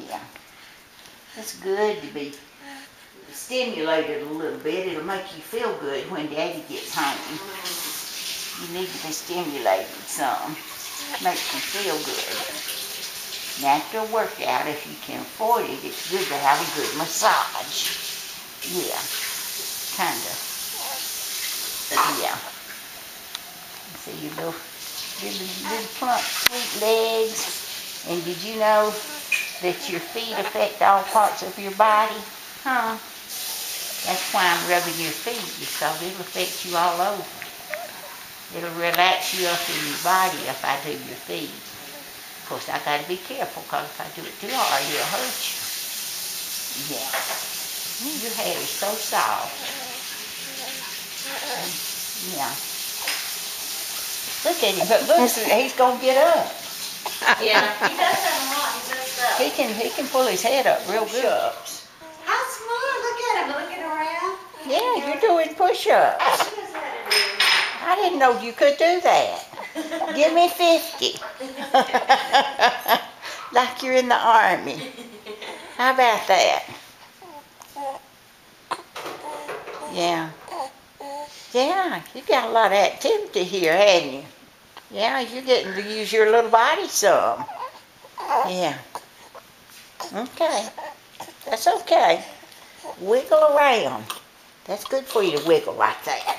Yeah. It's good to be stimulated a little bit. It'll make you feel good when Daddy gets home. You need to be stimulated some. Makes you feel good. After a workout, if you can afford it, it's good to have a good massage. Yeah. Kinda. Yeah. See your little plump, sweet legs. And did you know that your feet affect all parts of your body? Huh? That's why I'm rubbing your feet, because it'll affect you all over. It'll relax you up in your body if I do your feet. Of course, I gotta be careful, because if I do it too hard, it'll hurt you. Yeah. Your hair is so soft. Yeah. Look at him. But look, he's gonna get up. Yeah, he does that a lot. He does that. He can pull his head up real good. How smart! Look at him. Looking around. Yeah, you're doing push-ups. I didn't know you could do that. Give me 50. Like you're in the army. How about that? Yeah. Yeah, you got a lot of activity here, hadn't you? Yeah, you're getting to use your little body some. Yeah. Okay. That's okay. Wiggle around. That's good for you to wiggle like that.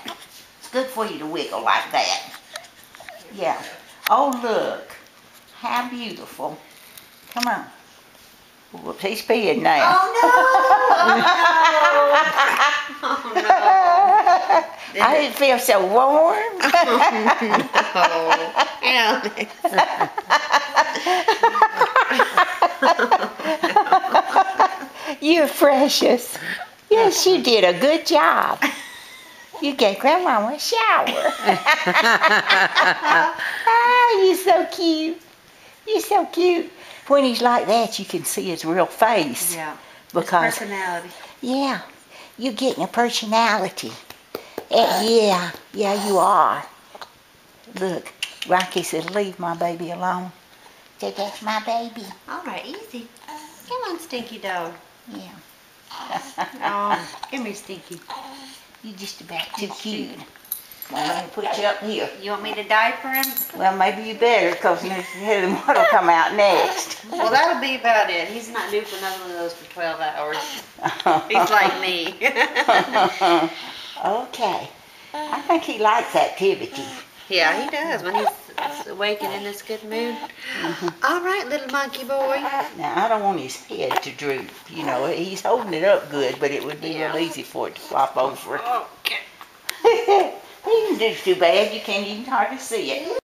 It's good for you to wiggle like that. Yeah. Oh, look. How beautiful. Come on. Whoops, he's peeing now. Oh, no! Oh, no. I didn't feel so warm. You're precious. Yes, you did a good job. You gave Grandma a shower. Ah, you're so cute. You're so cute. When he's like that, you can see his real face. Yeah. Because, his personality. Yeah, you're getting a personality. Yeah, you are. Look, Rocky said, leave my baby alone. Said, that's my baby. All right, easy. Come on, Stinky dog. Yeah. Oh, come here, Stinky. You're just about too cute. Well, let me put you up here. You want me to diaper him? Well, maybe you better, because what'll come out next. Well, that'll be about it. He's not due for none of those for 12 hours. He's like me. Okay. I think he likes activity. Yeah, he does when he's awake and in this good mood. All right, little monkey boy. Now, I don't want his head to droop. You know, he's holding it up good, but it would be real easy for it to flop over. Okay. He didn't do too bad. You can't even hardly see it.